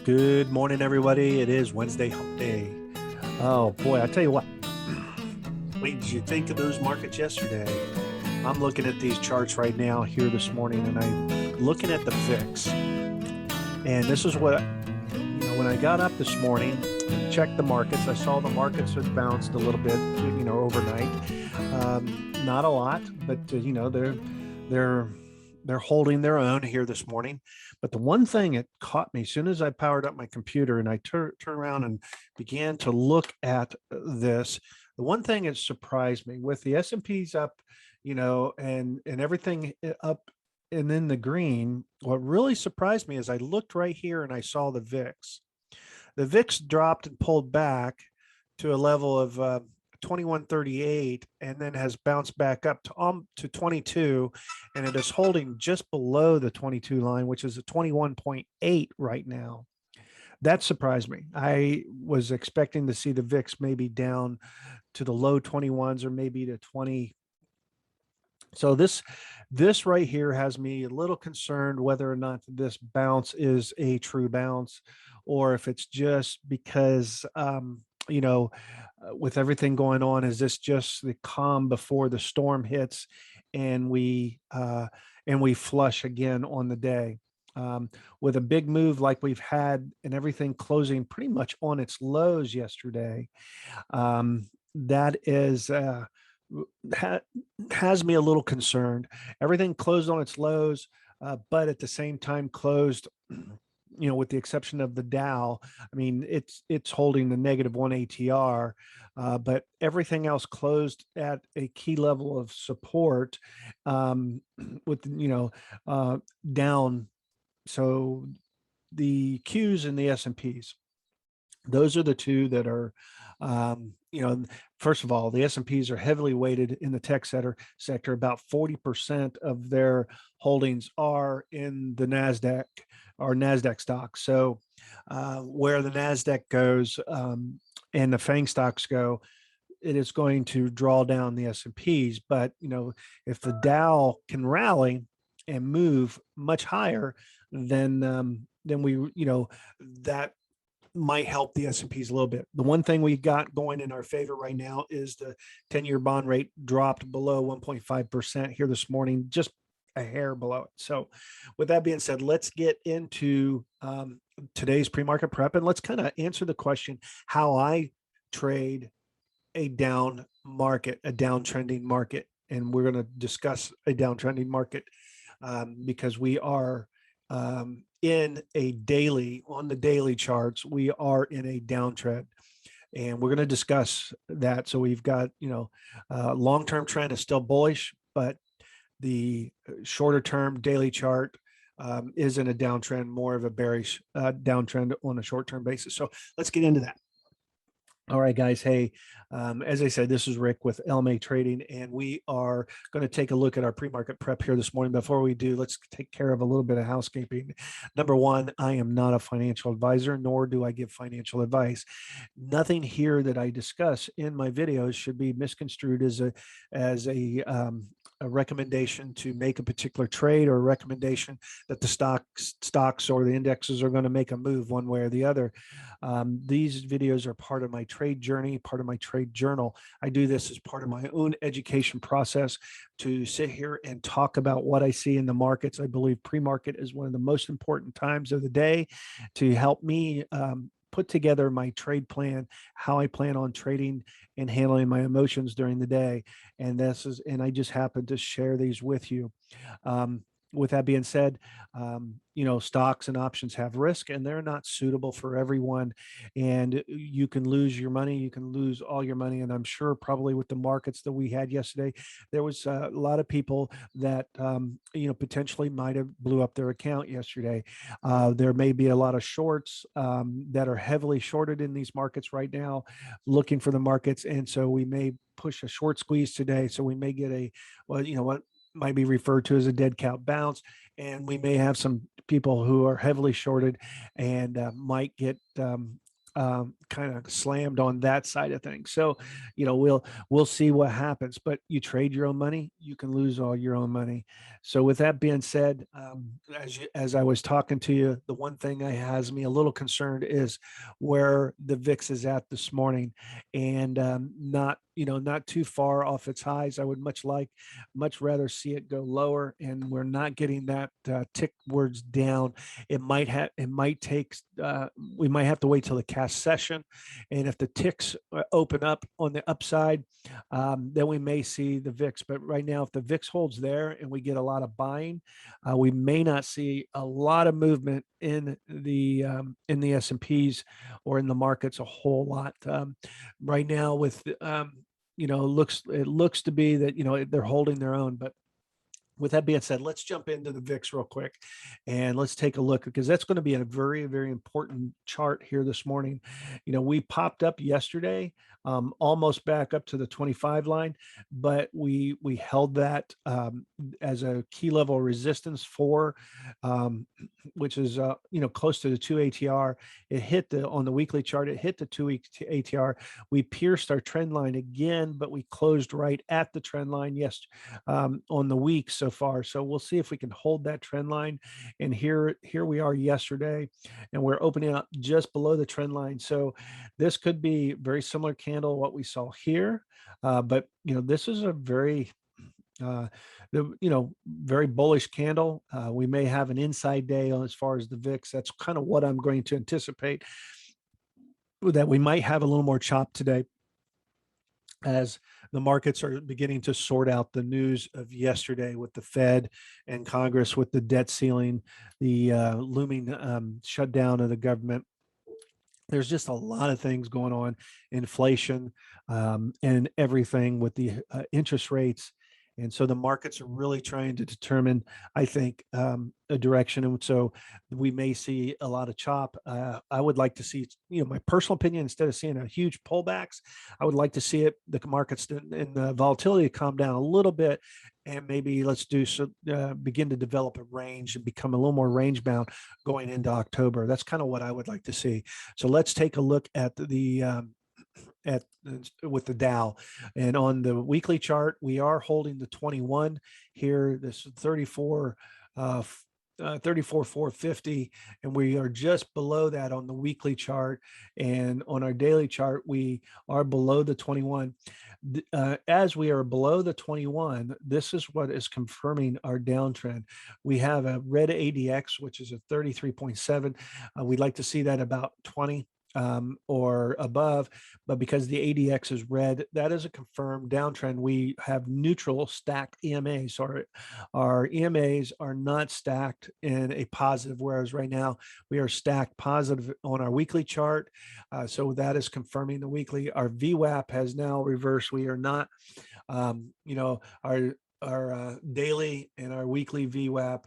Good morning, everybody. It is Wednesday hump day. Oh boy, I tell you what. What did you think of those markets yesterday? I'm looking at these charts right now here this morning, and I'm looking at the VIX. And this is what, when I got up this morning, checked the markets. I saw the markets had bounced a little bit, overnight. Not a lot, but they're holding their own here this morning. But the one thing that caught me as soon as I powered up my computer and I turned around and began to look at this, the one thing that surprised me with the S&Ps up, and everything up and in the green, what really surprised me is I looked right here and I saw the VIX. The VIX dropped and pulled back to a level of 2138 and then has bounced back up to 22, and it is holding just below the 22 line, which is a 21.8 right now. That surprised me. I was expecting to see the VIX maybe down to the low 21s or maybe to 20. So this right here has me a little concerned whether or not this bounce is a true bounce, or if it's just because with everything going on, is this just the calm before the storm hits and we flush again on the day? With a big move like we've had and everything closing pretty much on its lows yesterday, that is has me a little concerned. Everything closed on its lows, but at the same time closed, with the exception of the Dow. I mean, it's holding the -1 ATR, but everything else closed at a key level of support, with down. So the Qs and the S&Ps, those are the two that are, first of all, the S&Ps are heavily weighted in the tech sector. About 40% of their holdings are in the NASDAQ or NASDAQ stocks. So where the NASDAQ goes and the FANG stocks go, it is going to draw down the S&Ps. But, if the Dow can rally and move much higher, then we, that might help the S&Ps a little bit. The one thing we got going in our favor right now is the 10-year bond rate dropped below 1.5% here this morning, just a hair below it. So with that being said, let's get into today's pre-market prep, and let's kind of answer the question how I trade a down market, a downtrending market. And we're going to discuss a downtrending market because we are in a daily, on the daily charts, we are in a downtrend, and we're going to discuss that. So we've got, long-term trend is still bullish, but the shorter term daily chart is in a downtrend, more of a bearish downtrend on a short-term basis. So let's get into that. All right, guys. Hey, as I said, this is Rick with LMA Trading, and we are going to take a look at our pre-market prep here this morning. Before we do, let's take care of a little bit of housekeeping. Number one, I am not a financial advisor, nor do I give financial advice. Nothing here that I discuss in my videos should be misconstrued as a recommendation to make a particular trade, or a recommendation that the stocks or the indexes are going to make a move one way or the other. These videos are part of my trade journey, part of my trade journal. I do this as part of my own education process to sit here and talk about what I see in the markets. I believe pre-market is one of the most important times of the day to help me put together my trade plan, how I plan on trading and handling my emotions during the day. And I just happen to share these with you. With that being said, stocks and options have risk, and they're not suitable for everyone. And you can lose your money. You can lose all your money. And I'm sure probably with the markets that we had yesterday, there was a lot of people that, potentially might have blew up their account yesterday. There may be a lot of shorts that are heavily shorted in these markets right now, looking for the markets. And so we may push a short squeeze today. So we may get what might be referred to as a dead cat bounce, and we may have some people who are heavily shorted and might get kind of slammed on that side of things. So, we'll see what happens. But you trade your own money, you can lose all your own money. So, with that being said, as I was talking to you, the one thing that has me a little concerned is where the VIX is at this morning, and not too far off its highs. I would much rather see it go lower, and we're not getting that tick words down. It might take we might have to wait till the cash session, and if the ticks open up on the upside, then we may see the VIX. But right now, if the VIX holds there and we get a lot of buying, we may not see a lot of movement in the S&Ps or in the markets a whole lot right now. With it looks to be that they're holding their own. But with that being said, let's jump into the VIX real quick and let's take a look, because that's going to be a very, very important chart here this morning. We popped up yesterday, almost back up to the 25 line, but we held that as a key level resistance for, which is close to the 2 ATR. It hit on the weekly chart. It hit the 2 ATR. We pierced our trend line again, but we closed right at the trend line on the week so far. So we'll see if we can hold that trend line. And here we are yesterday, and we're opening up just below the trend line. So this could be very similar candle what we saw here, but this is a very very bullish candle. We may have an inside day as far as the VIX. That's kind of what I'm going to anticipate, that we might have a little more chop today as the markets are beginning to sort out the news of yesterday with the Fed and Congress, with the debt ceiling, the looming shutdown of the government. There's just a lot of things going on, inflation and everything with the interest rates. And so the markets are really trying to determine, I think, a direction. And so we may see a lot of chop. I would like to see, my personal opinion, instead of seeing a huge pullbacks, I would like to see the markets and the volatility calm down a little bit. And maybe let's begin to develop a range and become a little more range bound going into October. That's kind of what I would like to see. So let's take a look at with the Dow, and on the weekly chart, we are holding the 21 here. This 34,450, and we are just below that on the weekly chart, and on our daily chart we are below the 21. As we are below the 21, this is what is confirming our downtrend. We have a red ADX, which is a 33.7. We'd like to see that about 20 or above, but because the ADX is red, that is a confirmed downtrend. We have neutral stacked EMAs. So our EMAs are not stacked in a positive, whereas right now we are stacked positive on our weekly chart. So that is confirming the weekly. Our VWAP has now reversed. We are not, our daily and our weekly VWAP,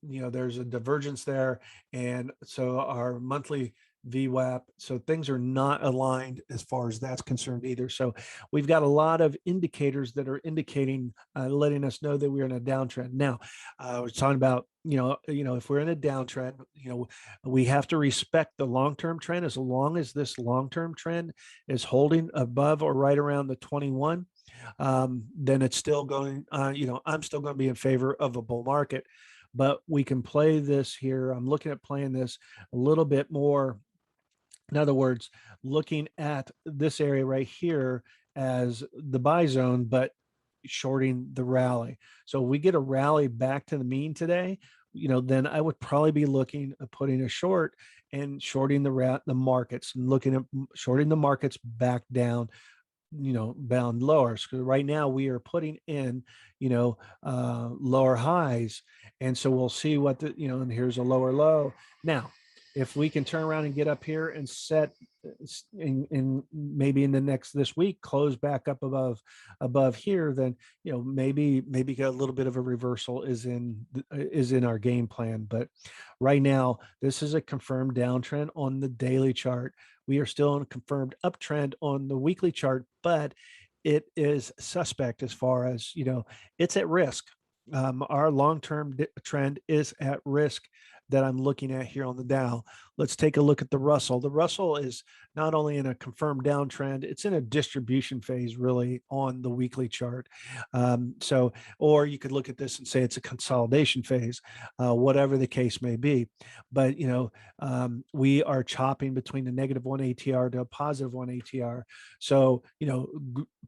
there's a divergence there. And so our monthly VWAP. So things are not aligned as far as that's concerned either. So we've got a lot of indicators that are indicating, letting us know that we're in a downtrend. Now, we're talking about, if we're in a downtrend, we have to respect the long-term trend. As long as this long-term trend is holding above or right around the 21, then it's still going, I'm still going to be in favor of a bull market. But we can play this here. I'm looking at playing this a little bit more. In other words, looking at this area right here as the buy zone, but shorting the rally. So if we get a rally back to the mean today, then I would probably be looking at putting a short and shorting the markets, and looking at shorting the markets back down, bound lower. So right now we are putting in, lower highs. And so we'll see what and here's a lower low. Now, if we can turn around and get up here and set in maybe in this week, close back up above here, then, maybe a little bit of a reversal is in our game plan. But right now, this is a confirmed downtrend on the daily chart. We are still on a confirmed uptrend on the weekly chart, but it is suspect as far as, it's at risk. Our long-term trend is at risk that I'm looking at here on the Dow. Let's take a look at the Russell. The Russell is not only in a confirmed downtrend, it's in a distribution phase really on the weekly chart. Or you could look at this and say it's a consolidation phase, whatever the case may be. But, we are chopping between the -1 ATR to a +1 ATR. So,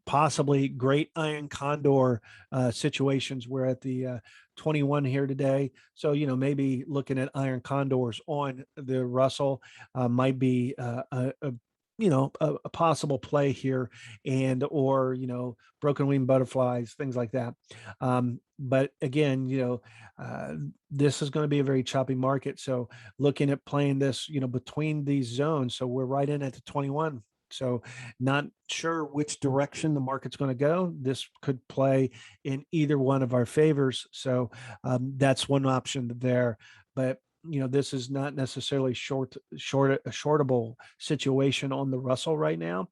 possibly great iron condor situations. We're at the 21 here today. So, maybe looking at iron condors on the Russell might be a possible play here, and or broken wing butterflies, things like that. But again, this is going to be a very choppy market. So looking at playing this, between these zones. So we're right in at the 21. So not sure which direction the market's going to go. This could play in either one of our favors. So that's one option there. But this is not necessarily a shortable situation on the Russell right now.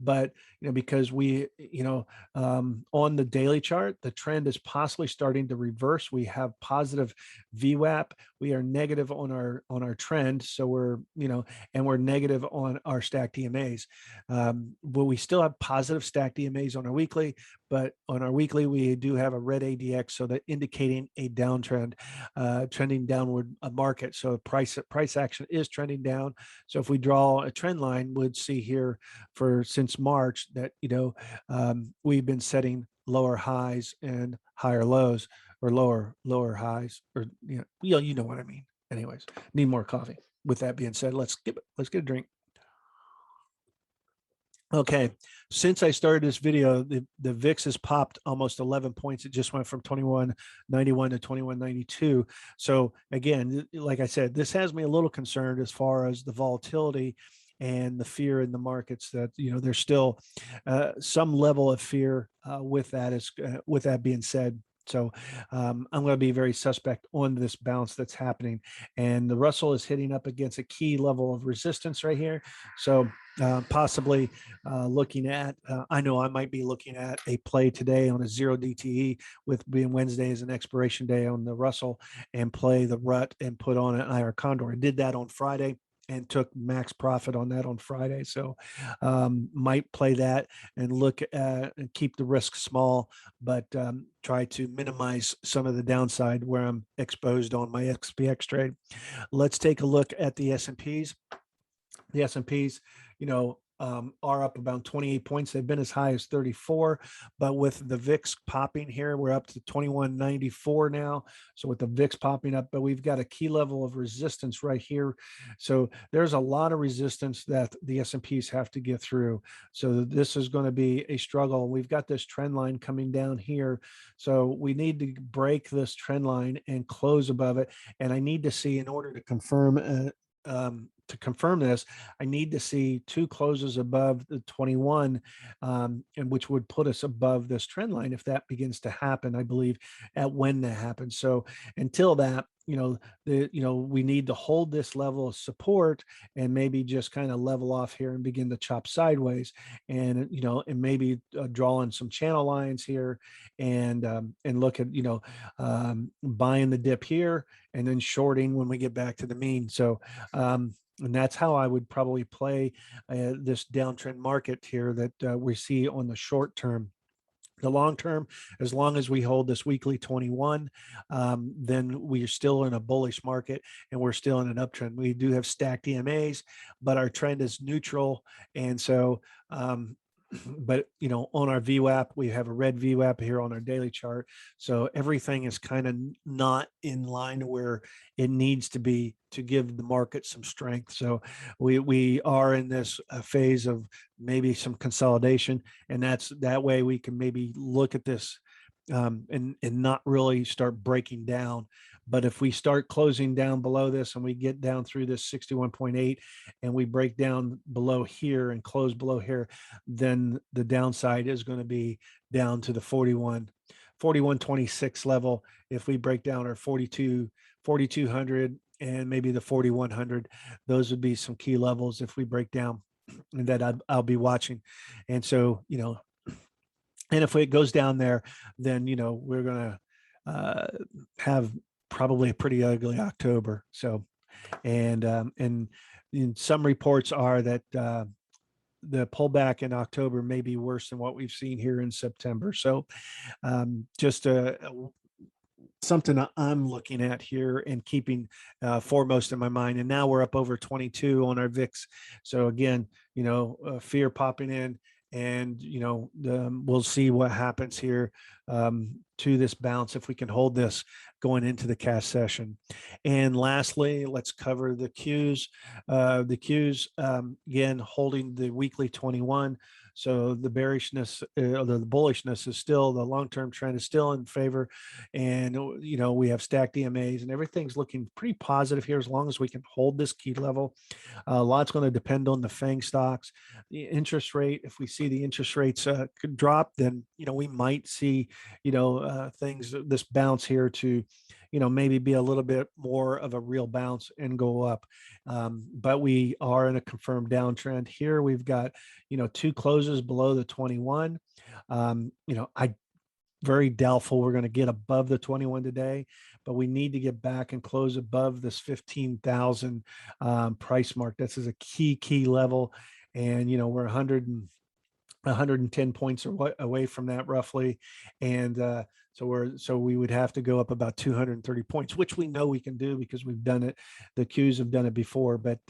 But because we on the daily chart, the trend is possibly starting to reverse. We have positive VWAP. We are negative on our trend, so we're and we're negative on our stacked EMAs. But we still have positive stacked EMAs on our weekly. But on our weekly, we do have a red ADX, so that indicating a downtrend, trending downward market. So price action is trending down. So if we draw a trend line, we'd see here since March that we've been setting lower highs and higher lows, or lower highs, or you know what I mean. Anyways, need more coffee. With that being said, let's get a drink. Okay, since I started this video, the VIX has popped almost 11 points. It just went from 2191 to 2192. So again, like I said, this has me a little concerned as far as the volatility and the fear in the markets that there's still some level of fear with that. With that being said, so I'm going to be very suspect on this bounce that's happening, and the Russell is hitting up against a key level of resistance right here. So possibly looking at, I know I might be looking at a play today on a 0 DTE, with being Wednesday as an expiration day on the Russell, and play the RUT and put on an iron condor. I did that on Friday and took max profit on that on Friday. So might play that and look at and keep the risk small, but try to minimize some of the downside where I'm exposed on my SPX trade. Let's take a look at the S&Ps. The S&Ps, are up about 28 points. They've been as high as 34, but with the VIX popping here, we're up to 2194 now. So with the VIX popping up, but we've got a key level of resistance right here. So there's a lot of resistance that the S&Ps have to get through. So this is going to be a struggle. We've got this trend line coming down here. So we need to break this trend line and close above it. And I need to see, in order to confirm this, I need to see two closes above the 21, and which would put us above this trend line if that begins to happen. I believe at when that happens. So until that, we need to hold this level of support and maybe just kind of level off here and begin to chop sideways, and and maybe draw in some channel lines here, and look at buying the dip here and then shorting when we get back to the mean. So and that's how I would probably play this downtrend market here that we see on the short term. The long term, as long as we hold this weekly 21, then we're still in a bullish market and we're still in an uptrend. We do have stacked EMAs, but our trend is neutral. And so, but on our VWAP, we have a red VWAP here on our daily chart. So everything is kind of not in line where it needs to be to give the market some strength. So we are in this phase of maybe some consolidation, and that way we can maybe look at this and not really start breaking down. But if we start closing down below this and we get down through this 61.8 and we break down below here and close below here, then the downside is going to be down to the 4126 level. If we break down our 4200 and maybe the 4100, those would be some key levels if we break down, and that I'll be watching. And so, and if it goes down there, then we're going to have probably a pretty ugly October. So, and some reports are that the pullback in October may be worse than what we've seen here in September. So, just something I'm looking at here and keeping foremost in my mind. And now we're up over 22 on our VIX. So again, fear popping in, and we'll see what happens here to this bounce if we can hold this going into the cash session. And lastly, let's cover the Qs. The Qs, again, holding the weekly 21. So the bearishness, the bullishness is still, the long-term trend is still in favor. And, we have stacked EMAs and everything's looking pretty positive here as long as we can hold this key level. A lot's going to depend on the FANG stocks. The interest rate, if we see the interest rates could drop, then, we might see, things, this bounce here to, maybe be a little bit more of a real bounce and go up. But we are in a confirmed downtrend here. We've got, two closes below the 21. I very doubtful we're going to get above the 21 today, but we need to get back and close above this 15,000 price mark. This is a key level. And, we're 110 points away from that roughly. And so we would have to go up about 230 points, which we know we can do because we've done it. The Qs have done it before, but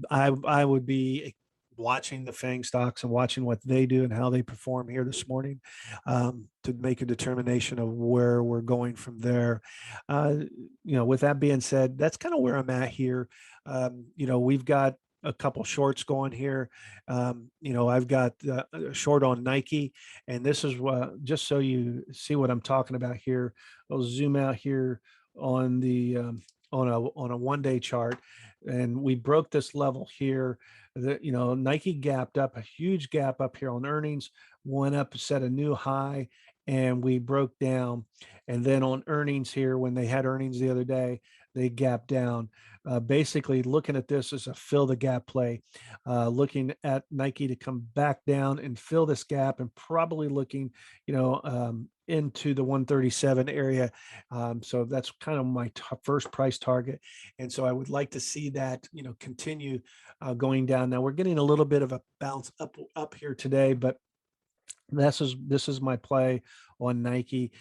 I would be watching the FANG stocks and watching what they do and how they perform here this morning to make a determination of where we're going from there. With that being said, that's kind of where I'm at here. We've got a couple shorts going here. I've got a short on Nike, and this is just so you see what I'm talking about here. I'll zoom out here on the on a 1-day chart, and we broke this level here. Nike gapped up, a huge gap up here on earnings, went up, set a new high, and we broke down. And then on earnings here, when they had earnings the other day, they gapped down. Basically looking at this as a fill the gap play, looking at Nike to come back down and fill this gap, and probably looking, into the 137 area. So that's kind of my first price target. And so I would like to see that, continue going down. Now we're getting a little bit of a bounce up here today, but this is my play on Nike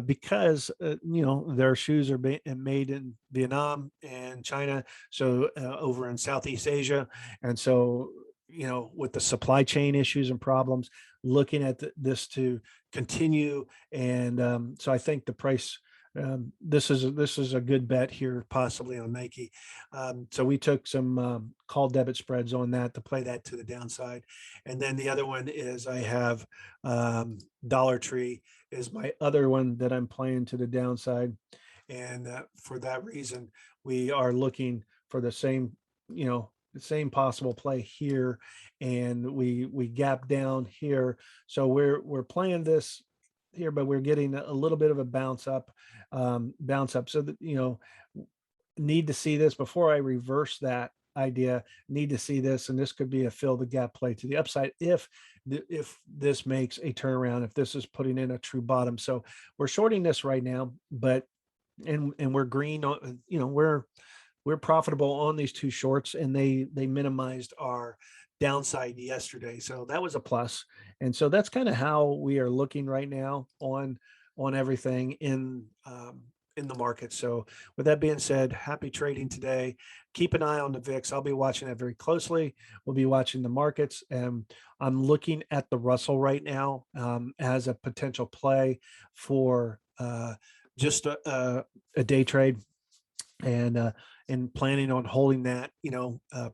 because their shoes are made in Vietnam and China, so over in Southeast Asia, and so with the supply chain issues and problems, looking at this to continue, and so I think the price. This is a good bet here, possibly on Nike. So we took some call debit spreads on that to play that to the downside. And then the other one is I have Dollar Tree is my other one that I'm playing to the downside. And for that reason, we are looking for the same, the same possible play here. And we gap down here. So we're playing this here, but we're getting a little bit of a bounce up. So that, need to see this before I reverse that idea. Need to see this, and this could be a fill the gap play to the upside if this makes a turnaround, if this is putting in a true bottom. So we're shorting this right now, but and we're green on, we're profitable on these two shorts, and they minimized our downside yesterday. So that was a plus. And so that's kind of how we are looking right now on everything in the market. So with that being said, happy trading today. Keep an eye on the VIX. I'll be watching that very closely. We'll be watching the markets. And I'm looking at the Russell right now as a potential play for just a day trade. And planning on holding that,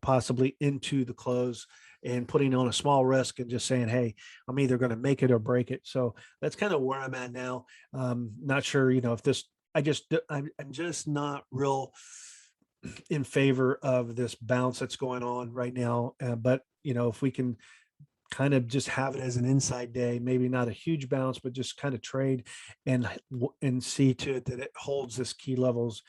possibly into the close, and putting on a small risk and just saying, hey, I'm either going to make it or break it. So that's kind of where I'm at now. Not sure, if this, I'm just not real in favor of this bounce that's going on right now. But, if we can kind of just have it as an inside day, maybe not a huge bounce, but just kind of trade and see to it that it holds this key levels,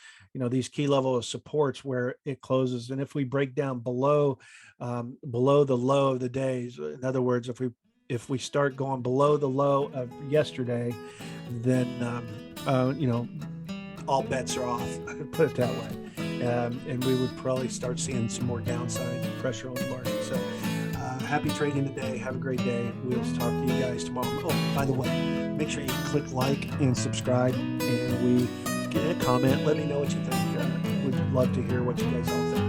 these key level of supports where it closes. And if we break down below the low of the days, in other words, if we start going below the low of yesterday, then all bets are off, put it that way. And we would probably start seeing some more downside pressure on the market. So happy trading today. Have a great day. We'll talk to you guys tomorrow. Oh, by the way, make sure you click like and subscribe, and we get a comment. Let me know what you think. We'd love to hear what you guys all think.